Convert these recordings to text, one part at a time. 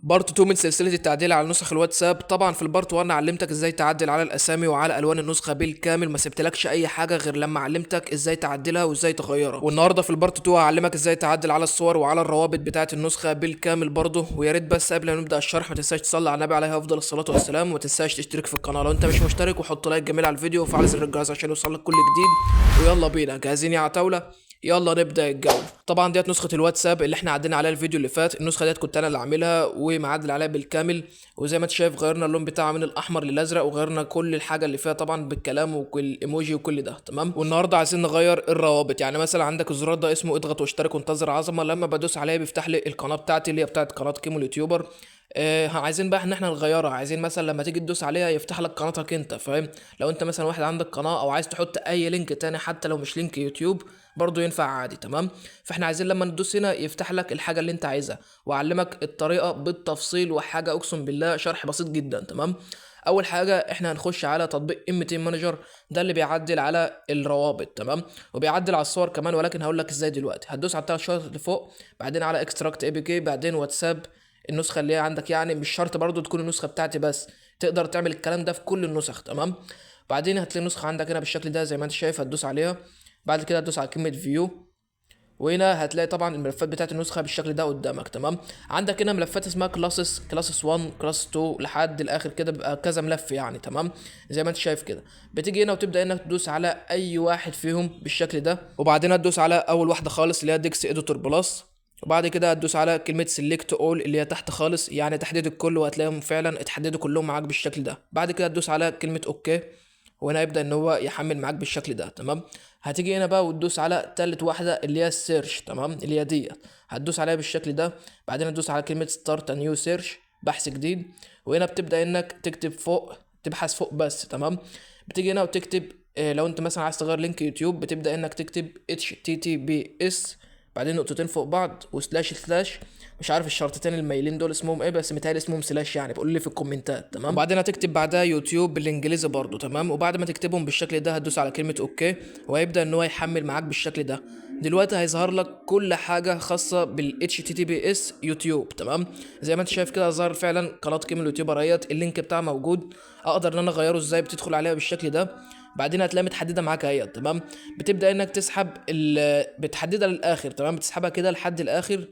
بارت 2 من سلسلة التعديل على نسخ الواتساب. طبعا في البارت 1 علمتك ازاي تعدل على الاسامي وعلى الوان النسخة بالكامل، ما سبتلكش اي حاجة غير لما علمتك ازاي تعدلها وازاي تغيرها. والنهاردة في البارت 2 هعلمك ازاي تعدل على الصور وعلى الروابط بتاعة النسخة بالكامل برضه. ويا ريت بس قبل ما نبدأ الشرح ما تنساش تصلي على النبي عليه افضل الصلاة والسلام، وما تنساش تشترك في القناة لو انت مش مشترك، وحط لايك جميل على الفيديو وفعل زر الجرس عشان يوصلك كل جديد. ويلا بينا، جاهزين يا عتاولة؟ يلا نبدا الجوله. طبعا ديت نسخه الواتساب اللي احنا عدينا عليها الفيديو اللي فات. النسخه ديت كنت انا اللي عاملها ومعدل عليها بالكامل، وزي ما انت شايف غيرنا اللون بتاعها من الاحمر للازرق، وغيرنا كل الحاجه اللي فيها طبعا بالكلام وكل ايموجي وكل ده تمام. والنهارده عايزين نغير الروابط. يعني مثلا عندك الزرار ده اسمه اضغط واشترك وانتظر عظمه، لما بدوس عليه بيفتح لي القناه بتاعتي اللي هي بتاعت قناه كيمو اليوتيوبر. عايزين بقى ان احنا نغيرها. عايزين مثلا لما تيجي تدوس عليها يفتح لك قناتك انت، فاهم؟ لو انت مثلا واحد عندك قناه او عايز تحط اي لينك تاني حتى لو مش لينك يوتيوب برضو ينفع عادي تمام. فاحنا عايزين لما ندوس هنا يفتح لك الحاجه اللي انت عايزها، واعلمك الطريقه بالتفصيل، وحاجه اقسم بالله شرح بسيط جدا تمام. اول حاجه احنا هنخش على تطبيق ام تيم مانجر، ده اللي بيعدل على الروابط تمام، وبيعدل على الصور كمان، ولكن هقول لك ازاي دلوقتي. هتدوس على الثلاث شرط اللي فوق، بعدين على اكستراكت اي بي كي، بعدين واتساب النسخه اللي هي عندك. يعني مش شرط برضو تكون النسخه بتاعتي بس، تقدر تعمل الكلام ده في كل النسخ تمام. بعدين هتلاقي نسخه عندك هنا بالشكل ده زي ما انت شايف، هتدوس عليها. بعد كده هتدوس على كلمه فيو، وهنا هتلاقي طبعا الملفات بتاعت النسخه بالشكل ده قدامك تمام. عندك هنا ملفات اسمها كلاسس 1 كلاس 2 لحد الاخر كده، بيبقى كذا ملف يعني تمام. زي ما انت شايف كده، بتيجي هنا وتبدا انك تدوس على اي واحد فيهم بالشكل ده، وبعدين هتدوس على اول واحده خالص اللي هي ديكس اديتور بلس، وبعد كده هتدوس على كلمة سيلكت اول اللي هي تحت خالص، يعني تحديد الكل، وهتلاقيهم فعلا اتحددوا كلهم معاك بالشكل ده. بعد كده هتدوس على كلمة اوكي، وهنا يبدأ ان هو يحمل معاك بالشكل ده تمام. هتيجي هنا بقى وتدوس على تالت واحدة اللي هي السيرش تمام، اللي هي ديت هتدوس عليها بالشكل ده. بعدين هتدوس على كلمة ستارت نيو سيرش، بحث جديد، وهنا بتبدأ انك تكتب فوق، تبحث فوق بس تمام. بتيجي هنا وتكتب لو انت مثلا عايز تغير لينك يوتيوب بتبدأ انك تكتب HTTPS، بعدين نقطتين فوق بعض وسلاش سلاش. مش عارف الشرطتين المايلين دول اسمهم ايه، بس متهيألي اسمهم سلاش، يعني بقول لي في الكومنتات تمام. وبعدين هتكتب بعدها يوتيوب بالانجليزي برضو تمام. وبعد ما تكتبهم بالشكل ده هتدوس على كلمة اوكي، وهيبدأ ان هو يحمل معاك بالشكل ده. دلوقتي هيظهر لك كل حاجة خاصة بال HTTPS يوتيوب تمام. زي ما انت شايف كده ظهر فعلا قناة كيمو اليوتيوبر اهيت، اللينك بتاعها موجود. اقدر ان انا اغيره ازاي؟ بتدخل عليها بالشكل ده، بعدين هتلاقيها متحدده معاك اهيت تمام. بتبدا انك تسحب بتحددها للاخر تمام، بتسحبها كده لحد الاخر،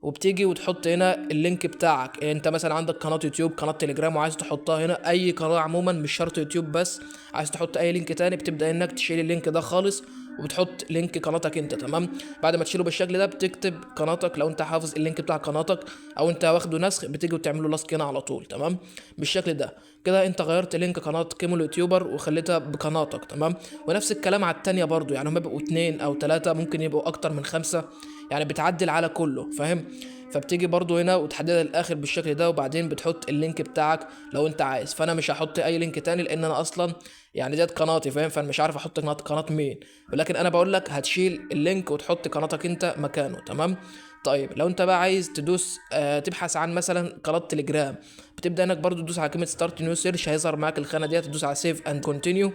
وبتيجي وتحط هنا اللينك بتاعك. انت مثلا عندك قناه يوتيوب، قناه تليجرام، وعايز تحطها هنا، اي قناه عموما مش شرط يوتيوب بس، عايز تحط اي لينك تاني بتبدا انك تشيل اللينك ده خالص، وبتحط لينك قناتك انت تمام. بعد ما تشيله بالشكل ده بتكتب قناتك لو انت حافظ اللينك بتاع قناتك، او انت واخده نسخ بتيجي وتعمله لاصق هنا على طول تمام. بالشكل ده كده انت غيرت لينك قناه كيمو اليوتيوبر وخليتها بقناتك تمام. ونفس الكلام على التانية برضو، يعني هما بيبقوا اتنين او تلاتة، ممكن يبقوا اكتر من خمسة، يعني بتعدل على كله فاهم. فبتيجي برضو هنا وتحددها للاخر بالشكل ده، وبعدين بتحط اللينك بتاعك لو انت عايز. فانا مش هحط اي لينك تاني لان انا اصلا يعني ديت قناتي فاهم، فانا مش عارف احط قناة مين. ولكن انا بقول لك هتشيل اللينك وتحط قناتك انت مكانه تمام. طيب لو انت بقى عايز تدوس تبحث عن مثلا قناه تليجرام، بتبدا انك برضو تدوس على كلمه ستارت نيو سيرش، هيظهر معاك الخانه ديت، تدوس على سيف اند كونتينيو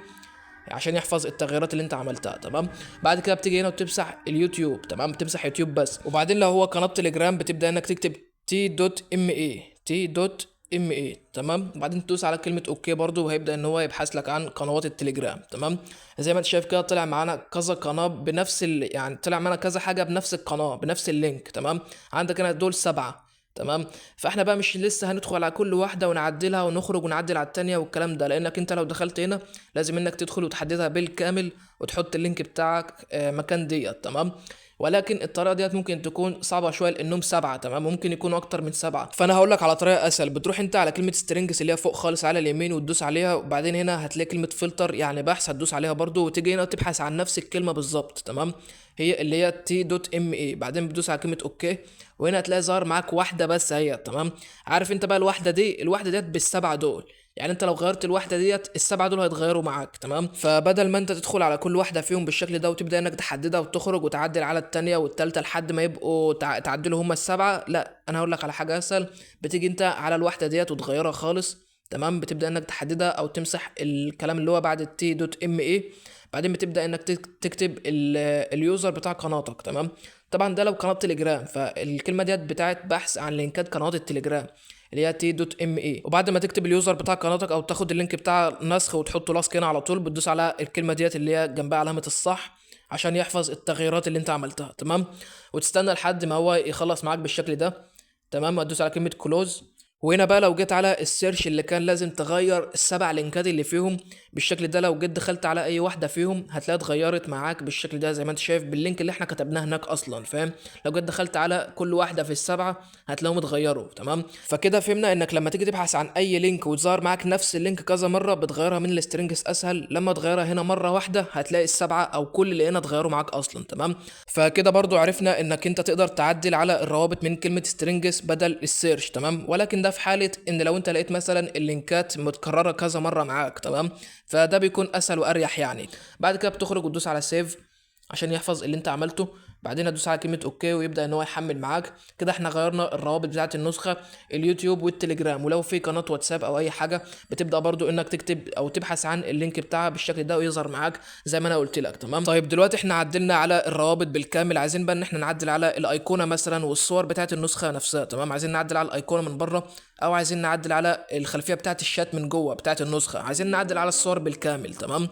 عشان يحفظ التغييرات اللي انت عملتها تمام. بعد كده بتيجي هنا وتمسح اليوتيوب تمام، بتمسح يوتيوب بس. وبعدين لو هو قناه تليجرام بتبدا انك تكتب t.me تمام. وبعدين تدوس على كلمه اوكي برضو، وهيبدا ان هو يبحث لك عن قنوات التليجرام تمام. زي ما انت شايف كده طلع معانا كذا قناه بنفس يعني طلع معانا كذا حاجه بنفس القناه بنفس اللينك تمام. عندك هنا دول 7 تمام. فاحنا بقى مش لسه هندخل على كل واحده ونعدلها ونخرج ونعدل على التانية والكلام ده، لانك انت لو دخلت هنا لازم انك تدخل وتحددها بالكامل وتحط اللينك بتاعك مكان ديت تمام. ولكن الطريقه ديت ممكن تكون صعبه شويه لانهم 7 تمام، ممكن يكونوا اكتر من 7. فانا هقول لك على طريقه اسهل. بتروح انت على كلمه سترينجز اللي هي فوق خالص على اليمين وتدوس عليها، وبعدين هنا هتلاقي كلمه فلتر يعني بحث، هتدوس عليها برضو، وتيجي هنا وتبحث عن نفس الكلمه بالظبط تمام، هي اللي هي t.me. بعدين بتدوس على كلمه اوكي، وهنا هتلاقي ظهر معاك واحده بس هي تمام. عارف انت بقى الواحده دي، الواحده ديت بالسبعه دول، يعني انت لو غيرت الواحده ديت السبعه دول هيتغيروا معاك تمام. فبدل ما انت تدخل على كل واحده فيهم بالشكل ده وتبدا انك تحددها وتخرج وتعدل على التانية والتالتة لحد ما يبقوا تعدلوا هما السبعه، لا انا هقول لك على حاجه اسهل. بتيجي انت على الواحده ديت وتغيرها خالص تمام. بتبدا انك تحددها او تمسح الكلام اللي هو بعد التي دوت ام اي. بعدين بتبدا انك تكتب اليوزر بتاع قناتك. تمام. طبعا ده لو قناه تليجرام، فالكلمه ديت بتاعت بحث عن لينكات قنوات التليجرام اللي هي تي دوت ام اي. وبعد ما تكتب اليوزر بتاع قناتك او تاخد اللينك بتاع نسخ وتحطه لاصق هنا على طول، بتدوس على الكلمه ديت اللي هي جنبها علامه الصح عشان يحفظ التغييرات اللي انت عملتها. تمام. وتستنى لحد ما هو يخلص معاك بالشكل ده. تمام. هتدوس على كلمه كلوز. وهنا بقى لو جيت على السيرش اللي كان لازم تغير السبع لينكات اللي فيهم بالشكل ده، لو جيت دخلت على اي واحده فيهم هتلاقيها اتغيرت معاك بالشكل ده زي ما انت شايف باللينك اللي احنا كتبناه هناك اصلا. فاهم؟ لو جيت دخلت على كل واحده في السبعه هتلاقيهم اتغيروا. تمام. فكده فهمنا انك لما تيجي تبحث عن اي لينك وتظهر معاك نفس اللينك كذا مره بتغيرها من السترنجز اسهل. لما تغيرها هنا مره واحده هتلاقي السبعه او كل اللي هنا اتغيروا معاك اصلا. تمام. فكده برضو عرفنا انك انت تقدر تعدل على الروابط من كلمه سترنجز بدل السيرش. تمام. ولكن ده في حاله ان لو انت لقيت مثلا اللينكات متكرره كذا مره معاك. تمام. فده بيكون اسهل واريح يعني. بعد كده بتخرج وتدوس على سيف عشان يحفظ اللي انت عملته. بعدين هتدوس على كلمه اوكي ويبدا ان هو يحمل معاك. كده احنا غيرنا الروابط بتاعه النسخه اليوتيوب والتليجرام. ولو في قناه واتساب او اي حاجه بتبدا برضو انك تكتب او تبحث عن اللينك بتاعها بالشكل ده ويظهر معاك زي ما انا قلت لك. تمام. طيب دلوقتي احنا عدلنا على الروابط بالكامل، عايزين بقى ان احنا نعدل على الايقونه مثلا والصور بتاعه النسخه نفسها. تمام. عايزين نعدل على الايقونه من بره او عايزين نعدل على الخلفيه بتاعه الشات من جوه بتاعه النسخه. عايزين نعدل على الصور بالكامل. تمام.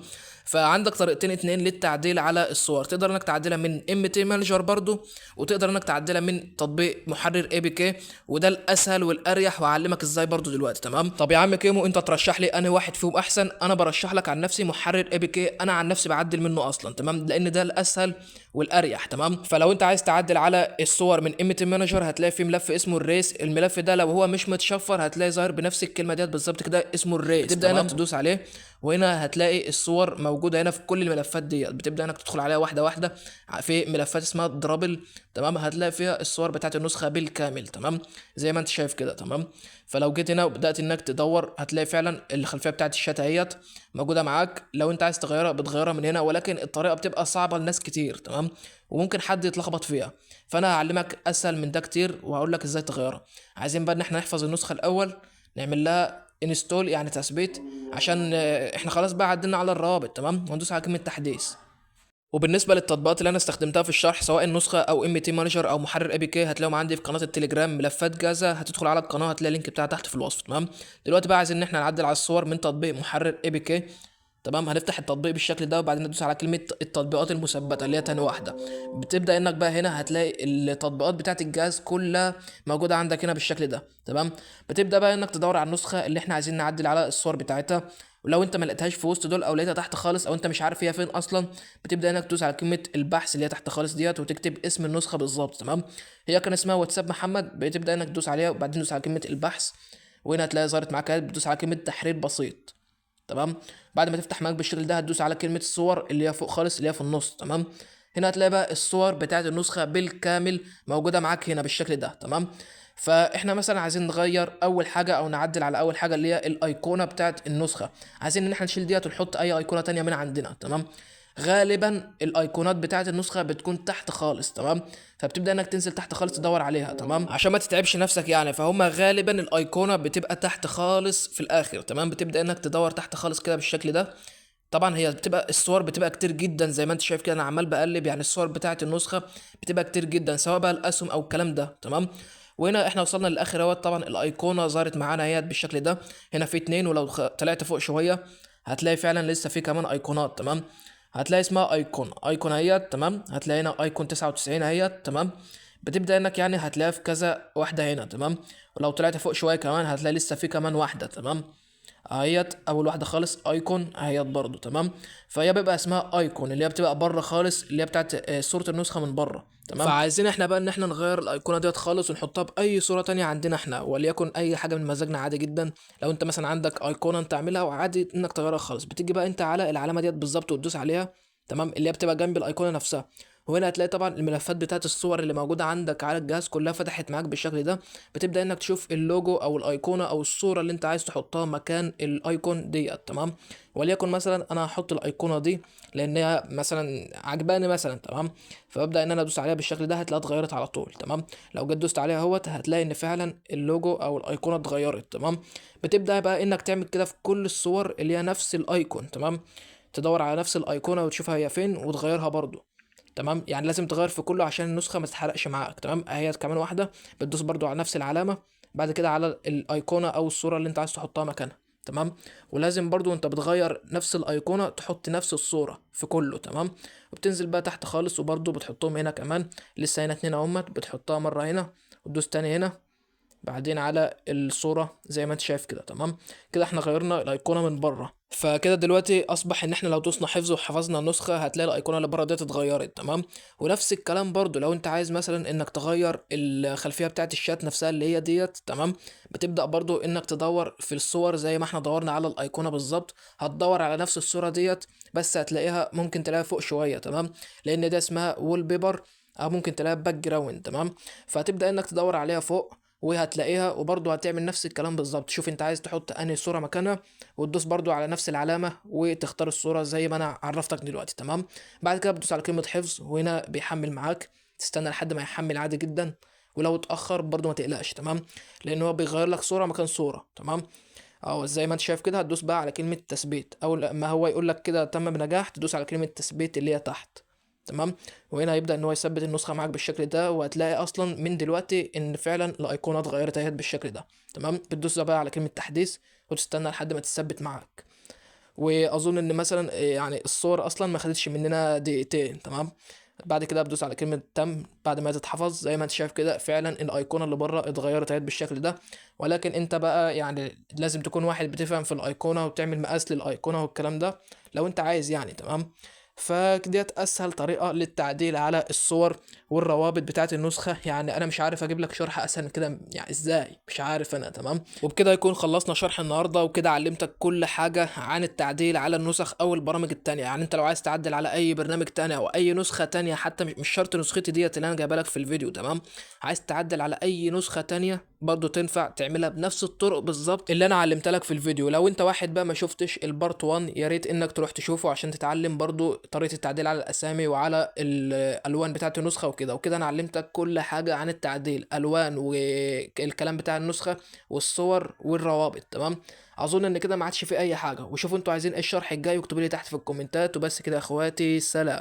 فعندك طريقتين اتنين للتعديل على الصور. تقدر انك تعدلها من ام تي مانجر برضو، وتقدر انك تعدلها من تطبيق محرر اي بي كي، وده الاسهل والاريح وهعلمك ازاي برضو دلوقتي. تمام. طب يا عم كيمو انت ترشح لي انهي واحد فيهم احسن؟ انا برشح لك عن نفسي محرر اي بي كي، انا عن نفسي بعدل منه اصلا. تمام. لان ده الاسهل والاريح. تمام. فلو انت عايز تعدل على الصور من ام تي مانجر هتلاقي في ملف اسمه الريس. الملف ده لو هو مش متشفر هتلاقي ظاهر بنفس الكلمه ديت بالظبط كده اسمه الريس. تبدا انك تدوس عليه وهنا هتلاقي الصور موجوده هنا في كل الملفات ديت. بتبدا انك تدخل عليها واحده واحده في ملفات اسمها درابل. تمام. هتلاقي فيها الصور بتاعت النسخه بالكامل. تمام. زي ما انت شايف كده. تمام. فلو جيت هنا وبدات انك تدور هتلاقي فعلا الخلفيه بتاعت الشات اهيت موجوده معاك. لو انت عايز تغيرها بتغيرها من هنا، ولكن الطريقه بتبقى صعبه لناس كتير. تمام. وممكن حد يتلخبط فيها، فانا هعلمك اسهل من ده كتير وهقول لك ازاي تغيرها. عايزين بقى ان احنا نحفظ النسخه الاول، نعمل لها انستول يعني تثبيت عشان احنا خلاص بقى عدلنا على الروابط. تمام. وندوس على كلمه تحديث. وبالنسبه للتطبيقات اللي انا استخدمتها في الشرح سواء النسخه او ام تي مانجر او محرر اي بي كي هتلاقيهم عندي في قناه التليجرام ملفات جاهزه. هتدخل على القناه هتلاقي اللينك بتاعها تحت في الوصف. تمام. دلوقتي بقى عايزين ان احنا نعدل على الصور من تطبيق محرر اي بي كي. تمام. هنفتح التطبيق بالشكل ده وبعدين ندوس على كلمه التطبيقات المثبته اللي هي تاني واحده. بتبدا انك بقى هنا هتلاقي التطبيقات بتاعت الجهاز كلها موجوده عندك هنا بالشكل ده. تمام. بتبدا بقى انك تدور على النسخه اللي احنا عايزين نعدل على الصور بتاعتها. ولو انت ما لقيتهاش في وسط دول او لقيتها تحت خالص او انت مش عارف هي فين اصلا بتبدا انك تدوس على كلمه البحث اللي هي تحت خالص ديت وتكتب اسم النسخه بالظبط. تمام. هي كان اسمها واتساب محمد. بتبدا انك تدوس عليها وبعدين تدوس على كلمه البحث وهنا هتلاقي ظهرت معاك بتدوس على كلمه تحرير بسيط. تمام. بعد ما تفتح معاك بالشكل ده هتدوس على كلمه الصور اللي هي فوق خالص اللي هي في النص. تمام. هنا هتلاقي بقى الصور بتاعت النسخه بالكامل موجوده معاك هنا بالشكل ده. تمام. فاحنا مثلا عايزين نغير اول حاجه او نعدل على اول حاجه اللي هي الايقونه بتاعت النسخه. عايزين ان احنا نشيل ديت ونحط اي ايقونه تانية من عندنا. تمام. غالبا الايقونات بتاعت النسخه بتكون تحت خالص. تمام. فبتبدا انك تنزل تحت خالص تدور عليها. تمام. عشان ما تتعبش نفسك يعني، فهم غالبا الايقونه بتبقى تحت خالص في الاخر. تمام. بتبدا انك تدور تحت خالص كده بالشكل ده. طبعا هي بتبقى الصور بتبقى كتير جدا زي ما انت شايف كده. انا عمال بقلب يعني الصور بتاعه النسخه بتبقى كتير جدا سواء بقى الاسهم او الكلام ده. تمام. وهنا احنا وصلنا للاخر اهوت. طبعا الايقونه ظهرت معانا اهيت بالشكل ده. هنا في اتنين ولو طلعت فوق شويه هتلاقي فعلا لسه في كمان ايقونات. تمام. هتلاقي اسمها ايقون اهيت. تمام. هتلاقي هنا ايقون 99 اهيت. تمام. بتبدا انك يعني هتلاقيها في كذا واحده هنا. تمام. ولو طلعت فوق شويه كمان هتلاقي لسه في كمان واحده. تمام. اهيت اول واحده خالص ايكون اهيت برضو. تمام. فهي بيبقى اسمها ايكون اللي هي بتبقى بره خالص اللي هي بتاعت صوره النسخه من بره. تمام. فعايزين احنا بقى ان احنا نغير الايقونه ديت خالص ونحطها باي صوره تانية عندنا احنا وليكن اي حاجه من مزاجنا عادي جدا. لو انت مثلا عندك ايقونه انت تعملها وعادي انك تغيرها خالص بتيجي بقى انت على العلامه ديت بالظبط وتدوس عليها. تمام. اللي هي بتبقى جنب الايقونه نفسها وهنا هتلاقي طبعا الملفات بتاعت الصور اللي موجوده عندك على الجهاز كلها فتحت معاك بالشكل ده. بتبدا انك تشوف اللوجو او الايقونه او الصوره اللي انت عايز تحطها مكان الايكون ديت، تمام. وليكن مثلا انا هحط الايقونه دي لان هي مثلا عجباني مثلا، تمام. فببدا ان انا ادوس عليها بالشكل ده، هتلاقيها اتغيرت على طول، تمام. لو جيت دوست عليها اهوت هتلاقي ان فعلا اللوجو او الايقونه اتغيرت، تمام. بتبدا بقى انك تعمل كده في كل الصور اللي هي نفس الايكون، تمام. تدور على نفس الايقونه وتشوفها هي فين وتغيرها برضو، تمام. يعني لازم تغير في كله عشان النسخه ما تتحرقش معاك، تمام. هي كمان واحده بتدوس برضو على نفس العلامه، بعد كده على الايقونه او الصوره اللي انت عايز تحطها مكانها، تمام. ولازم برضو انت بتغير نفس الايقونه تحط نفس الصوره في كله، تمام. وبتنزل بقى تحت خالص وبرضو بتحطهم هنا كمان، لسه هنا اتنين اهمت، بتحطها مره هنا وتدوس تاني هنا، بعدين على الصورة زي ما انت شايف كده، تمام. كده احنا غيرنا الايقونة من بره. فكده دلوقتي اصبح ان احنا لو دوسنا حفظ وحفظنا النسخة هتلاقي الايقونة اللي بره ديت اتغيرت، تمام. ونفس الكلام برضو لو انت عايز مثلا انك تغير الخلفية بتاعت الشات نفسها اللي هي ديت، تمام. بتبدأ برضو انك تدور في الصور زي ما احنا دورنا على الايقونة بالظبط، هتدور على نفس الصورة ديت، بس هتلاقيها ممكن تلاقيها فوق شوية، تمام. لان ده اسمها وول بيبر، او ممكن تلاقيها باك جراوند، تمام. فهتبدأ انك تدور عليها فوق وهتلاقيها، وبرضه هتعمل نفس الكلام بالظبط. شوف انت عايز تحط انهي صورة مكانها وتدوس برضه على نفس العلامة وتختار الصورة زي ما انا عرفتك دلوقتي، تمام. بعد كده بتدوس على كلمة حفظ وهنا بيحمل معاك، تستنى لحد ما يحمل عادي جدا. ولو اتأخر برضه ما تقلقش، تمام. لان هو بيغير لك صورة مكان صورة، تمام. اه زي ما انت شايف كده هتدوس بقى على كلمة تثبيت، اول ما هو يقول لك كده تم بنجاح تدوس على كلمة تثبيت اللي هي تحت، تمام. وهنا هيبدأ ان هو يثبت النسخة معاك بالشكل ده، وهتلاقي اصلا من دلوقتي ان فعلا الايقونة اتغيرت اهيت بالشكل ده، تمام. بتدوس بقى على كلمة تحديث وتستنى لحد ما تثبت معاك. واظن ان مثلا يعني الصور اصلا ما خدتش مننا دقيقتين، تمام. بعد كده بدوس على كلمة تم بعد ما تتحفظ، زي ما انت شايف كده فعلا الايقونة اللي بره اتغيرت اهيت بالشكل ده. ولكن انت بقى يعني لازم تكون واحد بتفهم في الايقونة وبتعمل مقاس للايقونة والكلام ده لو انت عايز يعني، تمام. فديت اسهل طريقة للتعديل على الصور والروابط بتاعت النسخة. يعني انا مش عارف اجيب لك شرح اسهل من كده، يعني ازاي مش عارف انا، تمام. وبكده يكون خلصنا شرح النهاردة، وكده علمتك كل حاجة عن التعديل على النسخ او البرامج التانية. يعني انت لو عايز تعدل على اي برنامج تاني او اي نسخة تانية، حتى مش شرط نسختي ديت اللي انا جايبها لك في الفيديو، تمام. عايز تعدل على اي نسخة تانية برضو تنفع تعملها بنفس الطرق بالظبط اللي انا علمتها لك في الفيديو. لو انت واحد بقى ما شفتش البارت 1 يا ريت انك تروح تشوفه عشان تتعلم برضو طريقة التعديل على الاسامي وعلى الالوان بتاعت النسخة وكده. وكده انا علمتك كل حاجة عن التعديل، الوان والكلام بتاع النسخة والصور والروابط، تمام. اظن ان كده ما عادش في اي حاجة. وشوفوا انتوا عايزين ايه الشرح الجاي واكتبوا لي تحت في الكومنتات. وبس كده يا اخواتي، سلام.